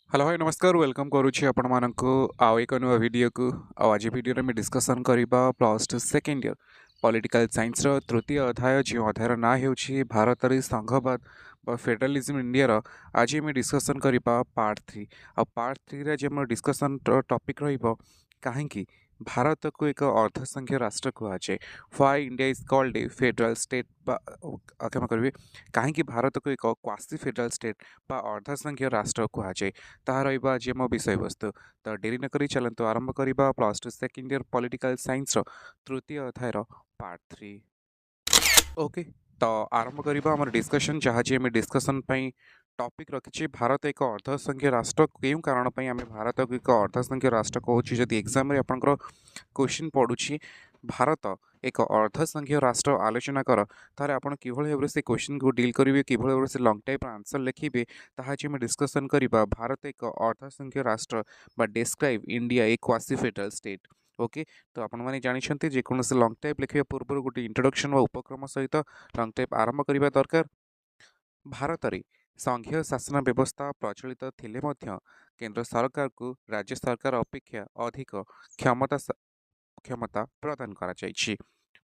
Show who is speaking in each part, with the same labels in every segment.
Speaker 1: Hello hi नमस्कार welcome करुच्ची आपण मानक आउ एक नुआ वीडियो को आज वीडियो में डिस्कसन करबा plus two second year political science रो तृतीय अध्याय जो अध्यायर ना हेउछि भारत संघवाद फेडरलिज्म इंडिया आज आम डिस्कसन करबा पार्ट 3 आ पार्ट 3 रे जे डिस्कसन टॉपिक रहिबो काहेकि भारत को एक अर्धसंघीय राष्ट्र कहुए why India is called a federal state क्षमा करेंगे कहीं भारत को एक क्वासी फेडरल स्टेट बा अर्धसंघीय राष्ट्र कहुए ताहा रहिबा आज आम विषय वस्तु तो डेरी नक चलतु आरंभ करबा plus two second year political science तृतीय अध्याय पार्ट 3 ओके। तो आरंभ करबा हमर डिस्कशन जहाँ जी आम डिस्कशन टॉपिक रखी भारत एक अर्धसंघीय राष्ट्र क्यों कारण आम भारत को एक अर्धसंघीय राष्ट्र कहूँ जदि एग्जाम आपंकर क्वेश्चन पड़ुछि भारत एक अर्धसंघीय राष्ट्र आलोचना कर तार आप कि भाव से क्वेश्चन को डील करेंगे कि भाव से लंग टाइप आंसर लिखे ताकि डिस्कसन करबा भारत एक अर्धसंघीय राष्ट्र बा डिस्क्राइब इंडिया ए क्वासी फेडरल स्टेट। ओके। तो आपण मैंने जानते जेकोसी लंग टाइप लिखा पूर्व गोटे इंट्रोडक्शन व उपक्रम सहित लंग टाइप आरंभ करने दरकार। भारत में संघीय शासन व्यवस्था प्रचलित थिले मध्य केंद्र सरकार को राज्य सरकार अपेक्षा अधिक क्षमता प्रदान करा जायछि।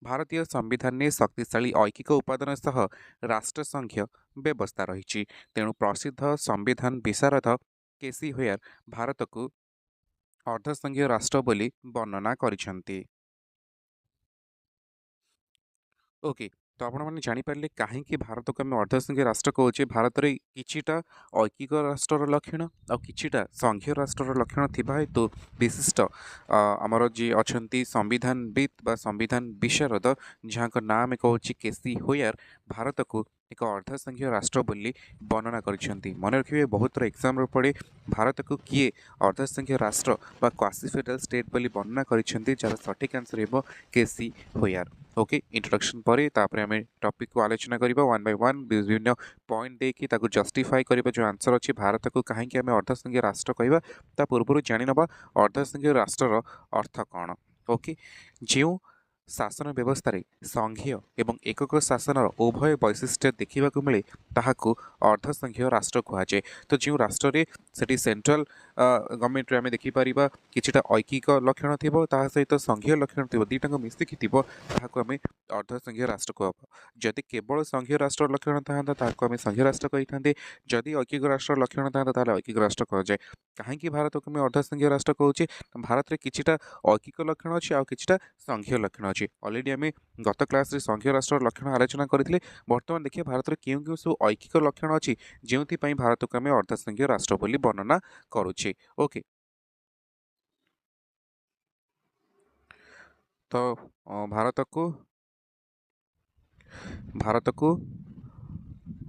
Speaker 1: भारतीय संविधान में शक्तिशाली ऐकिक उपादान सह राष्ट्रसंघीय व्यवस्था रही। तेणु प्रसिद्ध संविधान विशारद केसी होयर भारत को अर्धसंघीय राष्ट्र बोली वर्णना करिसेंती। ओके। तो आपण मैंने जानीपारे कहीं भारत को आम अर्धसंघीय राष्ट्र कहे भारत में किछिटा ऐकिक राष्ट्र लक्षण आ किछिटा संघीय राष्ट्र लक्षण थिबा हेतु विशिष्ट आमर जी अच्छा संविधानविद बा संविधान विशारद जहाँ नाम कहूँ केसी होयर भारत को एक अर्धसंघीय राष्ट्र बोली वर्णना करिसेंती। मन रखिए बहुत थोड़ा एग्जाम पड़े भारत को किए अर्धसंघीय राष्ट्र बा क्वासी फेडरल स्टेट बोली वर्णना करिसेंती जार सठिक आंसर हेबो केसी होयर। ओके। इंट्रोडक्शन पर आम टॉपिक को आलोचना करबा वन बाय वन विभिन्न पॉइंट देखि ताकू जस्टिफाई करबा जो आंसर अच्छी भारत को कहीं आम अर्धसंघीय राष्ट्र कहवा ता पूर्व जानी नबा अर्धसंघीय राष्ट्र अर्थ कौन। ओके। जो शासन व्यवस्था संघीय एवं एकक शासन उभय वैशिष्ट्य देखा मिले ताहाकू अर्धसंघीय राष्ट्र कहुए। तो जो राष्ट्र रे सेठी सेंट्रल गवर्नमेंट आम देखिपर किछिटा ऐकिक लक्षण थी सहित संघीय लक्षण थी दुईटा मिसिकी थी आम अर्धसंघीय राष्ट्र कह। जदि केवल संघीय राष्ट्र लक्षण था आम संघीय राष्ट्र कही था जदि ऐकिक राष्ट्र लक्षण था ऐकिक राष्ट्र कह जाए। कहीं भारत को आम अर्धसंघीय राष्ट्र कहूँ भारत में किछिटा ऐकिक लक्षण अच्छी आ किछिटा संघीय लक्षण अच्छी। अलरेडी आम गत क्लास संघीय राष्ट्र लक्षण आलोचना करते बर्तमान देखिए भारत में क्यों क्यों सब ऐकिक लक्षण अच्छी जो भारत को आम अर्धसंघीय राष्ट्र बोली वर्णना करुचे। ओके। तो भारत को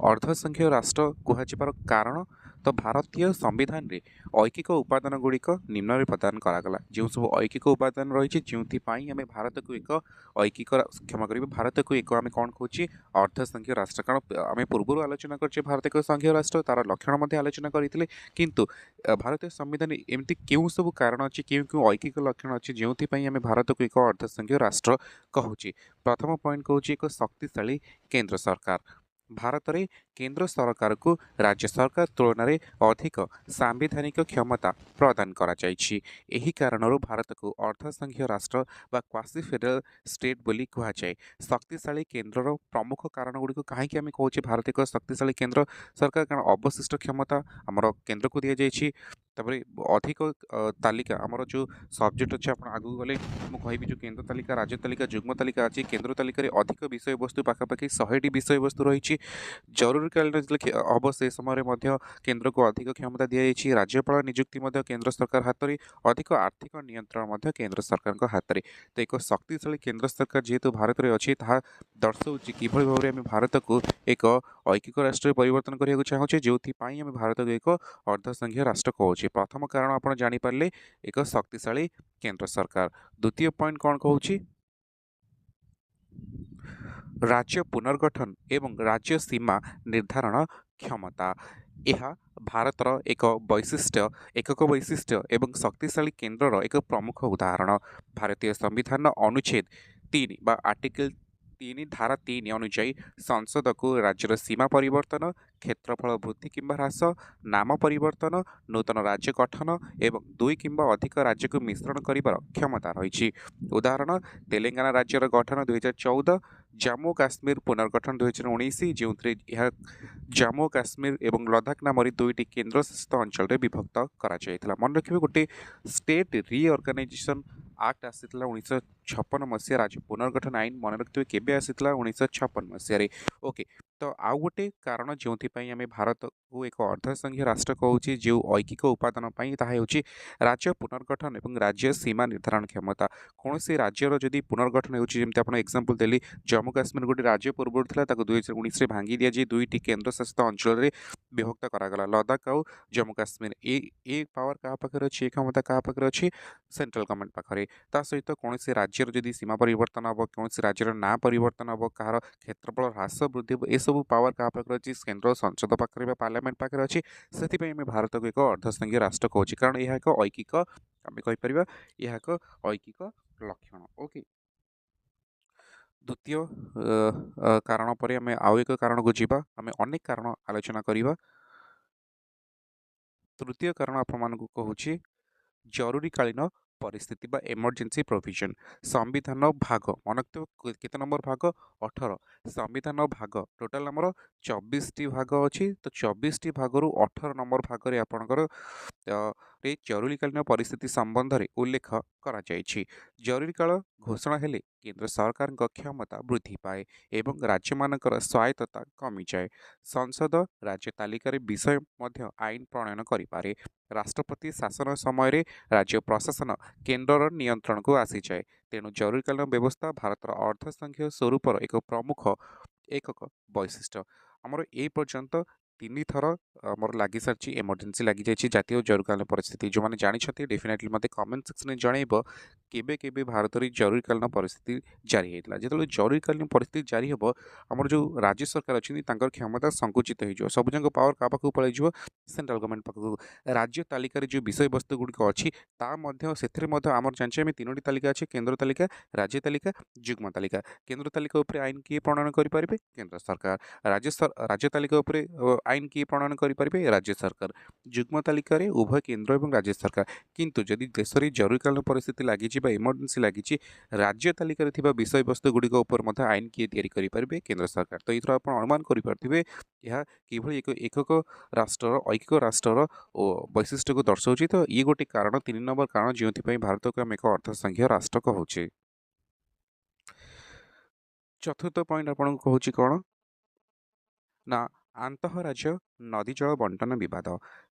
Speaker 1: अर्धसंघीय राष्ट्र कहुवर कारण तो भारतीय संविधान रे ऐकिक उपादान गुड़िक निम्न प्रदान करागला जो सब ऐकिक उपादान रही जो आम भारत को एक ऐकिक क्षमा करेंगे भारत को एक आम कौन कहूँ अर्धसंघीय राष्ट्र कारण आम पूर्व आलोचना कर भारत एक संघीय राष्ट्र तार लक्षण आलोचना करते किंतु भारतीय संविधान एमती क्यों सब कारण अच्छी क्यों क्यों ऐकिक लक्षण अच्छी जो आम भारत को एक अर्धसंघीय राष्ट्र कहूँ। प्रथम पॉइंट कहूँ एक शक्तिशाली केंद्र सरकार। भारत में केंद्र सरकार को राज्य सरकार तुलन में अधिक सांविधानिक क्षमता प्रदान करा जायछि। एही कारणरू भारत को अर्धसंघीय राष्ट्र बा क्वासी फेडरल स्टेट बोली कहुए। शक्तिशाली केंद्र प्रमुख कारण गुड़िक कहीं आम कहूँ भारत एक शक्तिशाली केंद्र सरकार कारण अवशिष्ट क्षमता आमर केंद्र को दि जाइए। तापर अधिक तालिका आमर जो सब्जेक्ट अच्छे आप आगू गले मुझे जो केंद्र तालिका राज्य तालिका जुग्म तालिका अच्छी केंद्र तालिका अधिक विषय वस्तु पाखापाखि 100टी विषय वस्तु रही। जरूरीकालीन हम से समय केंद्र को अधिक क्षमता दी जाइए। राज्यपाल नियुक्ति केंद्र सरकार हाथ में अधिक आर्थिक नियंत्रण केंद्र सरकार हाथ में। तो एक शक्तिशाली केंद्र सरकार जेहेतु भारत में अच्छी दर्शाऊँ कि भाव में भारत को एक ऐकिक राष्ट्र परिवर्तन करने चाहूँगे जो आम भारत को एक अर्धसंघीय राष्ट्र कहूँ। प्रथम कारण आप जानीपारे एक शक्तिशाली केंद्र सरकार। द्वितीय पॉइंट कौन कहूँ राज्य पुनर्गठन एवं राज्य सीमा निर्धारण क्षमता। यह भारतर एक वैशिष्ट्य एकक वैशिष्ट्य एवं शक्तिशाली केंद्रर एक प्रमुख उदाहरण। भारतीय संविधान अनुच्छेद 3 बा आर्टिकल धारा 3 अनुଯାयी संसद को राज्यर सीमा परिवर्तन, क्षेत्रफल वृद्धि किंबा ह्रास, नाम परिवर्तन, नूतन राज्य गठन एवं 2 किंबा अधिक राज्य को मिश्रण करिबार क्षमता रही। उदाहरण तेलंगाना राज्यर गठन 2014, जम्मू काश्मीर पुनर्गठन 2019 जो जम्मू काश्मीर एवं लद्दाख नाम दुईटी केन्द्रशासित अंचल विभक्त कर मन रखिए गोटे स्टेट रिअर्गानाइजेशन आक्ट आसीला 1956 मसीह राज्य पुनर्गठन आईन मन रखिए केबे आसीला 1956 मसीह। ओके तो आउ गोटे कारण जो आम भारत को एक अर्धसंघीय राष्ट्र कहूँ जो ऐकिक उपादान ताकि राज्य पुनर्गठन और राज्य सीमा निर्धारण क्षमता कौन से राज्यर जदि पुनर्गठन होती एग्जांपल देली जम्मू काश्मीर गोटे राज्य पूर्व था 2019 भांगी दि जाए दुईटी केन्द्रशासित अंचल विभक्त करागला लद्दाख आउ जम्मू काश्मीर ए पावर क्या पाखे अच्छी क्षमता क्या पाखे अच्छी सेंट्रल गवर्नमेंट पाखे ता सहित कौन से राज्यर जदि सीमा परिवर्तन हम कौन से राज्यर ना परिवर्तन हम कहार क्षेत्रफल ह्रास वृद्धि ये सब पावर क्या पाखे अच्छी केन्द्र संसद पाखे पार्लियामेंट पाखे अच्छी से आम भारत को एक अर्धसंघीय राष्ट्र कहूँ कारण यह एक ऐकिक आम कहीपर यह एक ऐकिक लक्षण। ओके द्वितीय कारण पर आम आउ एक कारण को जीवा आम अनेक कारण आलोचना करवा। तृतीय कारण आपण कहूँ जरूरीकालीन परिस्थिति बा इमरजेंसी प्रोविजन संविधान भाग मन केते नंबर भाग 18 संविधान भाग टोटाल नंबर 24 टी भाग अच्छी तो 24 टी भाग 18 नंबर भाग रे आपणकर जरूरीकालीन परिस्थिति संबंध में उल्लेख करा जरूरीकाल घोषणा हेले केंद्र सरकार क्षमता वृद्धि पाए एवं राज्य मानकर स्वायत्तता कमी जाए संसद राज्य तालिकार विषय मध्य आईन प्रणयन करें राष्ट्रपति शासन समय राज्य प्रशासन केन्द्र नियंत्रण को आसी जाए तेणु जरूरीकालीन व्यवस्था भारत अर्धसंघीय स्वरूपर एक प्रमुख एकक वैशिष्ट्य आमर ए पर्यंत 3 थर मोर लगी सारी इमरजेंसी लगी जाए जातीय जरूरीकालीन परिस्थिति जो मैंने जानते डेफिनेटली मत कमेंट सेक्शन में जनइब केबे केबे भारत में जरूरीकालीन परिस्थिति जारी होता जो जरूरीकालीन परिस्थिति जारी हम आमर जो राज्य सरकार अच्छी क्षमता संकुचित हो सबुजाक पावर क्या पाक पलैज सेंट्रल गवर्नमेंट पाक राज्य तालिकार जो विषय वस्तु गुड़िक अच्छी आमर जाने 3टी तालिका अच्छी केन्द्र तालिका राज्य तालिका जुग्म तालिका केन्द्र तालिका उपर आईन किए प्रणयन करेंगे केन्द्र सरकार राज्य तालिका उपर आईन किए प्रणयन करेंगे राज्य सरकार जुग्म तालिका उभय केन्द्र और राज्य सरकार किंतु जदि देश में जरूरीकालीन परिस्थिति लगी इमरजेंसी लगी राज्य तालिकार विषय वस्तु गुड़िक उपर आईन किए तैयारी करेंगे केन्द्र सरकार तो ये आप अनुमान करेंगे यह किभली एक एकक राष्ट्र ऐकिक राष्ट्र वैशिष्ट्य को दर्शाऊँ तो ये गोटे कारण 3 नंबर कारण जो भारत को आम एक अर्धसंघीय राष्ट्र कहूँ। चतुर्थ पॉइंट आपन कहूँ कौन ना आंतःराज्य नदी जल बंटन विवाद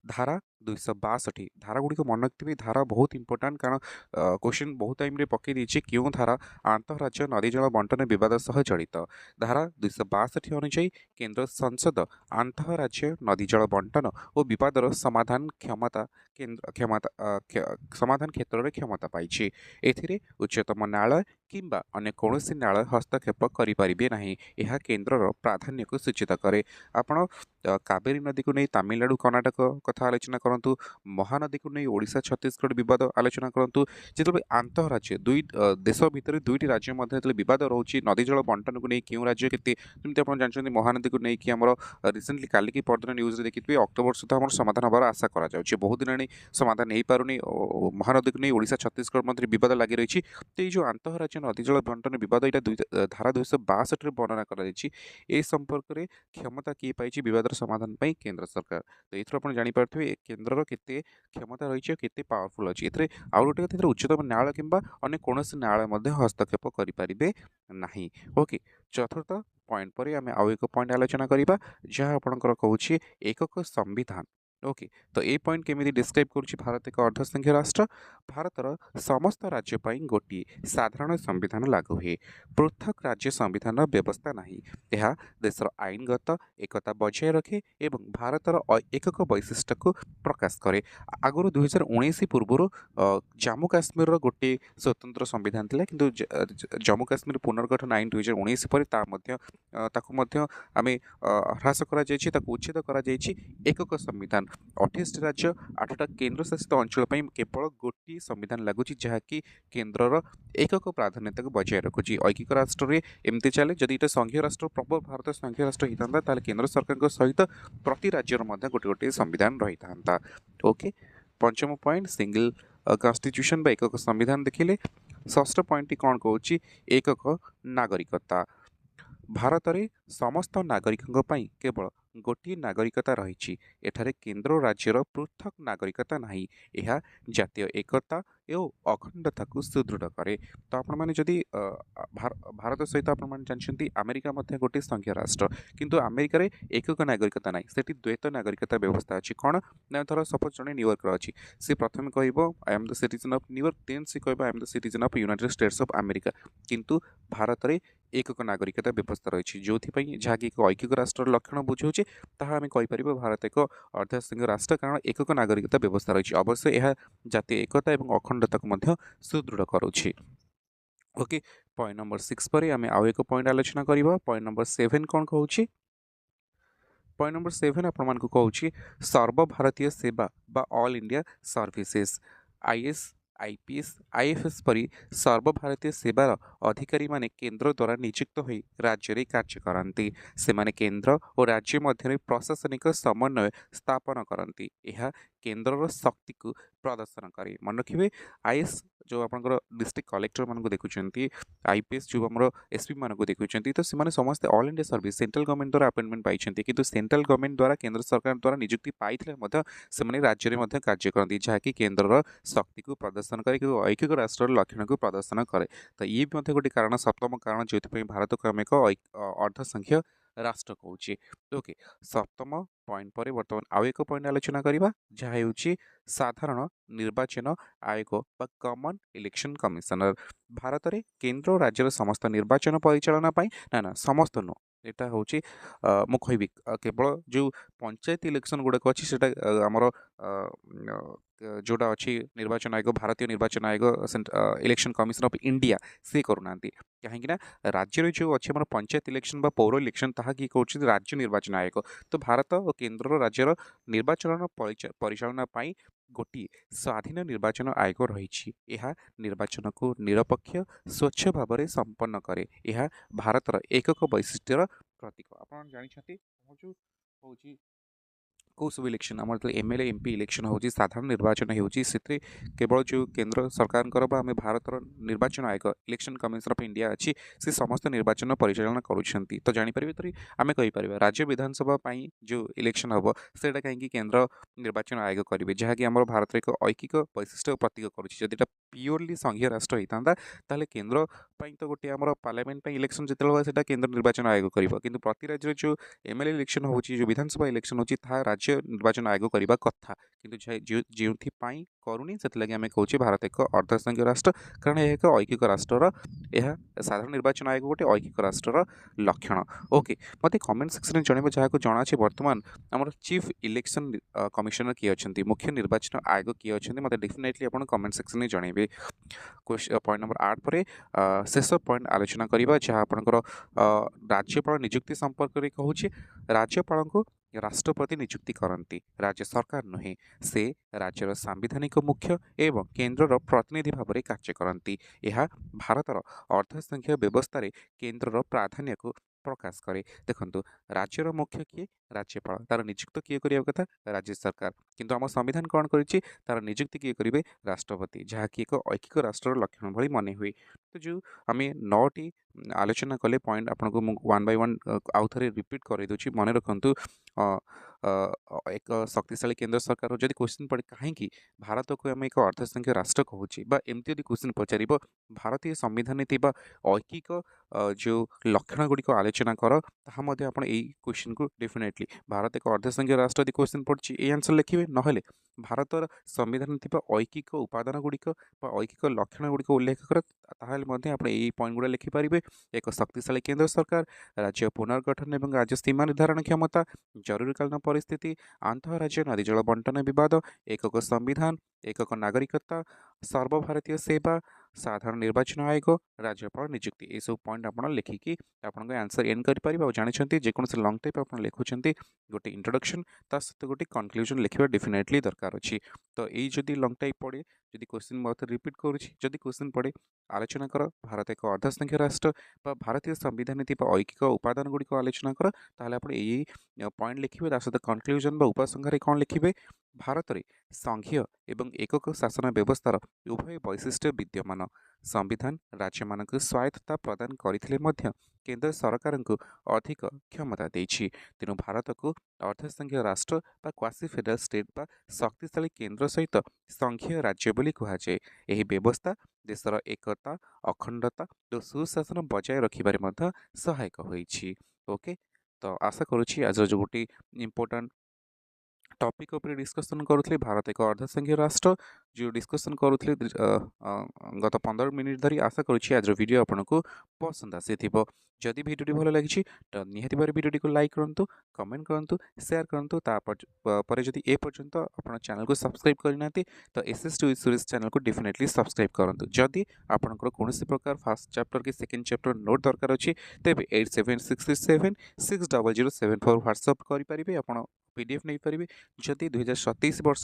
Speaker 1: धारा 262 धारा गुड़िक मन रखिए धारा बहुत इंपोर्टाट कारण क्वेश्चन बहुत टाइम पकई देती क्यों धारा आंतःराज्य नदी जल बंटन विवाद सह जड़ित धारा 262 अनुଯାयी केंद्र संसद आंतःराज्य नदी जल बंटन और विवादर समाधान क्षमता समाधान क्षेत्र में क्षमता पाई एथिरे उच्चतम न्यायालय किंबा अन्य कौन न्यायालय हस्तक्षेप करें ना यह केन्द्र प्राधान्य को सूचित करे आपण कावेरी नदी को नहीं तमिलनाडु कर्णाटक कथा आलोचना करूँ महानदी को नहीं ओडिशा छत्तीसगढ़ विवाद आलोचना करूँ जो आंतःराज्य दुई देश भितर दुईटी राज्य मध्य विवाद रोचे नदी जल बंटन को नहीं क्यों राज्य केते जमी आप जानते महानदी को लेकिन आम रिसेंटली काली की परदिन न्यूज देखिए अक्टोबर सुधा आम समाधान हबार आशा करा बहुत दिन समाधान हो पारुनी महानदी को नहीं ओडिशा छत्तीसगढ़ मध्य विवाद लगी रही तो ये आंतःराज्य नदी जल बंटन विवाद यहाँ धारा 262 वर्णना कर संपर्क में क्षमता किए पाई विवाद समाधान पाई केंद्र सरकार तो ये आप जापारे केन्द्र केते क्षमता रही केते पावरफुल अच्छी ए आउ गोटे उच्चतम न्यायालय किंबा अन्य कौन न्यायालय हस्तक्षेप करें ना। ओके चतुर्थ पॉइंट पर आम आउ एक पॉइंट आलोचना करवा जहाँ आपंकर कहूँ एकक संविधान। ओके तो ये पॉइंट केमी डिस्क्राइब करुच्ची भारत एक अर्धसंघीय राष्ट्र भारतर समस्त राज्य गोटे साधारण संविधान लागू हुए पृथक राज्य संविधान व्यवस्था नहीं यह देशर आईनगत एकता बजाय रखे एवं भारतर एकक वैशिष्ट्य को प्रकाश करे आगुरी 2019 पूर्व जम्मू काश्मीर गोटे स्वतंत्र संविधान थिला किंतु जम्मू काश्मीर पुनर्गठन आईन 2019 पर आमे ह्रास करा उच्छेद करा एकक संविधान 28 राज्य 8टा केन्द्रशासित अंचल पर केवल गोटे संविधान लगुच जहाँकि केन्द्रर एकक प्राधान्यता को बजाय रखुची। ऐकिक राष्ट्र में एमती चले जदि ये संघीय राष्ट्र प्रॉपर भारत संघीय राष्ट्र होता ताले केन्द्र सरकार सहित प्रति राज्यर गोटे गोटे संविधान रही था। ओके, पंचम पॉइंट सिंगल कन्स्टिट्यूशन एकक संविधान देखिले। षष्ठ पॉइंट कौन कौची एकक नागरिकता। भारत में समस्त नागरिकों पर केवल गोटे नागरिकता रही। एठारे केन्द्र राज्यर पृथक नागरिकता नहीं। यह जातीय एकता एवं अखंडता को सुदृढ़ करे। तो आपण मैंने जदि भारत सहित आपण जानते अमेरिका मध्य गोटे संघीय राष्ट्र किंतु अमेरिका रे एकक नागरिकता नहीं, सेठी द्वैत नागरिकता व्यवस्था अच्छी। कौन ना धर सपोज जड़े न्यूयॉर्क अच्छी, सी प्रथम कह I am the citizen of New York, then सी कह I am the citizen of United States of America. किंतु भारत में एकक नागरिकता व्यवस्था रही जो जहाँकि एक ऐकिक राष्ट्र लक्षण बुझाऊे ताहा आम कहीपर भारत एक अर्धसंघीय राष्ट्र कारण एकक नागरिकता व्यवस्था रही। अवश्य यह जातीय एकता और अखंडता को सुदृढ़ करुछि। ओके, पॉइंट नंबर 6 पर आम आउ एक पॉइंट आलोचना करवा। पॉइंट नंबर 7 कौन कहूँ? पॉइंट नंबर 7 आपण कहूँ सर्वभारतीय सेवा बा all India services IAS IPS IFS परी सर्वभारतीय सेवार अधिकारी माने केंद्र द्वारा नियुक्त हो राज्य में कार्य करती। से माने केंद्र और राज्य मध्य प्रशासनिक समन्वय स्थापन करती। यह केंद्रर शक्ति को प्रदर्शन करे। मन रखिए आईएएस जो आपंकर डिस्ट्रिक्ट कलेक्टर मान देखुं, आईपीएस जो आम एसपी मान देखुं, तो से समस्त all India service central government द्वारा अपॉइंटमेंट पाई, किंतु सेंट्रल गवर्नमेंट द्वारा केंद्र सरकार द्वारा नियुक्ति पाई से राज्य में कार्य करती जहाँकि केंद्रर शक्ति को प्रदर्शन करे, ऐकिक राष्ट्र लक्षण को प्रदर्शन करे। तो ये भी गोटे कारण, सप्तम कारण जो भारत को आम एक अर्धसंघीय राष्ट्र कहूँ। ओके, सप्तम पॉइंट पर बर्तमान आउ एक पॉइंट आलोचना करवा जहाँ हूँ साधारण निर्वाचन आयोग बा कॉमन इलेक्शन कमिशनर। भारत में केंद्र और राज्यर समस्त निर्वाचन परिचालना ना समस्त नु एटा हूँ मु कहबी केवल जो पंचायत इलेक्शन गुड़ाक अच्छी से आमर जोटा अच्छी निर्वाचन आयोग भारतीय निर्वाचन आयोग इलेक्शन कमिशन ऑफ इंडिया से करूना कहीं राज्य जो अच्छे आम पंचायत इलेक्शन पौर इलेक्शन ताहा कि कौन राज्य निर्वाचन आयोग। तो भारत और केंद्र राज्यर निर्वाचन परिचालना गोटे स्वाधीन निर्वाचन आयोग रही। यह निर्वाचन को निरपेक्ष स्वच्छ भाव में संपन्न करे। यह भारतर एकक वैशिष्ट्यर प्रतीक। आप जानते जो हूँ कौ सब इलेक्शन आम एमएलए एमपी इलेक्शन हूँ साधारण निर्वाचन होती केवल जो केंद्र सरकार आम भारत निर्वाचन आयोग इलेक्शन कमिशन ऑफ इंडिया अच्छी से समस्त निर्वाचन परिचालना करुँच। तो जानीपर तो आम कहीपर राज्य विधानसभा जो इलेक्शन हम से कहीं केंद्र निर्वाचन आयोग करेंगे जहाँकि आम भारत एक ऐकिक वैशिष्ट्य प्रतीक करुँच। प्योरली संघीय राष्ट्र होता ताले केंद्र तो गोटे आम पार्लियामेंट इलेक्शन जो केंद्र निर्वाचन आयोग कर, किंतु प्रति राज्य जो एमएलए इलेक्शन हो जो विधानसभा इलेक्शन हो राज्य निर्वाचन आयोग करने कथा, किंतु जो करूनी से आम कहूँ भारत एक अर्धसंघीय राष्ट्र कारण यह एक ऐकिक राष्ट्र यह साधारण निर्वाचन आयोग गोटे ऐकिक राष्ट्र लक्षण। ओके, मत कमेंट सेक्शन में जनइब जहाँ जना बर्तमान आम चीफ इलेक्शन कमिशनर किए अच्छा, मुख्य निर्वाचन आयोग किए अच्छा, मत डेफिनेटली आप कमेंट सेक्शन में जनइबे। पॉइंट नंबर 8 पर शेष पॉइंट आलोचना करवा जहाँ आपंकर राज्यपाल नियुक्ति संपर्क में कहूँ। राज्यपाल को राष्ट्रपति नियुक्ति करती, राज्य सरकार नुहे से राज्यर सांविधानिक मुख्य एवं केंद्रर प्रतिनिधि भाव में कार्य करती। यह भारतर अर्धसंघीय व्यवस्था केंद्रर प्राधान्य को प्रकाश करे। देखो राज्यर मुख्य किए राज्यपाल, तार नियुक्त किए करिया कथा राज्य सरकार, किंतु आम संविधान कौन करिछि तार नियुक्ति किए करिवे राष्ट्रपति, जहाँकि एक ऐकिक राष्ट्र लक्षण भली मने हुए। तो जो आम 9टी आलोचना कले पॉइंट आपको वन बाय वन आउ थे रिपीट कर दूची। मन रखु एक शक्तिशाली केंद्र सरकार जदि क्वेश्चन पड़े कहीं भारत को आम एक अर्धसंघीय राष्ट्र कहूँ एमती यदि क्वेश्चन पचार भारतीय संविधान थी ऐकिक जो लक्षण गुड़िक आलोचना कर ताहा आप क्वेश्चन को डेफिनेटली भारत एक अर्धसंघीय राष्ट्र यदि क्वेश्चन पड़ी ये आंसर लिखे ना भारतर संविधान थी ऐकिक उपादान गुड़िक ऐकिक लक्षण गुड़िक उल्लेख कर आप पॉइंट गुड़ा लिखिपारे। एक शक्तिशाली केंद्र सरकार, राज्य पुनर्गठन एवं राज्य सीमा निर्धारण क्षमता, जरूरीकालीन परिस्थिति, आंतरराज्य नदी जल बंटन विवाद, एकक संविधान, एकक नागरिकता, सर्वभारतीय सेवा, साधारण निर्वाचन आयोग राज्यपाल नियुक्ति ये सब पॉइंट आप लिखिकी आपन आंसर एंड करेंगे और जानते जेकोसी लंग टाइप आप लिखुंट गोटे इंट्रोडक्शन ता सहित गोटे कनक्लूजन लिखा डेफिनेटली दरकार अच्छी तो यही जदि लंग टाइप पड़े जदि क्वेश्चन मत रिपीट करुच्ची जदि क्वेश्चन पड़े आलोचना कर भारत एक अर्धसंख्य राष्ट्र भारतीय संविधान ऐकिक उपादान गुड़िक आलोचना कर ताहले आप यही पॉइंट लिखिए सहित कनक्लूजन उपसंहार कौन लिखिए भारत में संघीय एवं एकक शासन व्यवस्थार उभय वैशिष्ट्य विद्यमान संविधान राज्य मानक स्वायत्तता प्रदान करथिले मध्य केंद्र सरकार को अधिक क्षमता देछि तेणु भारत को अर्धसंघीय राष्ट्र बा क्वासी फेडरल स्टेट बा शक्तिशाली केंद्र सहित संघीय राज्य बोली कहुए यह व्यवस्था देशर एकता अखंडता और सुशासन बजाय रखिबारे मध्य सहायक होइछि। ओके तो आशा करुछि आज जो गोटे इम्पोर्टाट टॉपिक उपर डिस्कसन करुले भारत एक अर्धसंघीय राष्ट्र जो डिस्कसन करुले गत 15 मिनिट धरी आशा करुच्ची आज वीडियो आपन को पसंद आसी जदि भिडियो भल लगी तो निहाती भाव वीडियो को लाइक करूँ कमेंट करूँ शेयर करूँ तापर जदि ए पर्यंत आप चैनल को सब्सक्राइब करना तो SS2 सीरीज चैनल को डेफिनेटली सब्सक्राइब करूँ जदि आपंकर कौन प्रकार फर्स्ट चैप्टर कि सेकेंड चैप्टर नोट दरकार अच्छी तेज 8766760074 व्हाट्सअप करेंगे आप PDF नहीं पारे जदि 2027 वर्ष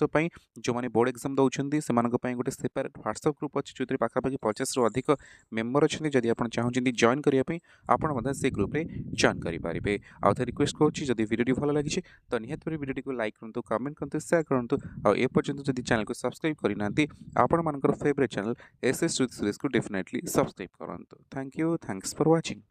Speaker 1: जो मैंने बोर्ड एग्जाम दौरान से गोटे सेपरेट व्हाट्सअप ग्रुप अच्छी जो पाखापाखि 50 रु अधिक मेम्बर अच्छा जदि आप चाहते जॉइन करने आपड़ से ग्रुप में जॉइन करेंगे आउ थे रिक्वेस्ट करुँच जदि वीडियो भल लगी तो निहत वीडियो को लाइक करूँ कमेंट करूँ शेयर करूँ और ए पर्यंत जदि चैनल को सब्सक्राइब करना आपण फेवरेट चैनल SS2 सीरीज को डेफिनेटली सब्सक्राइब करूँ। Thank you thanks for watching.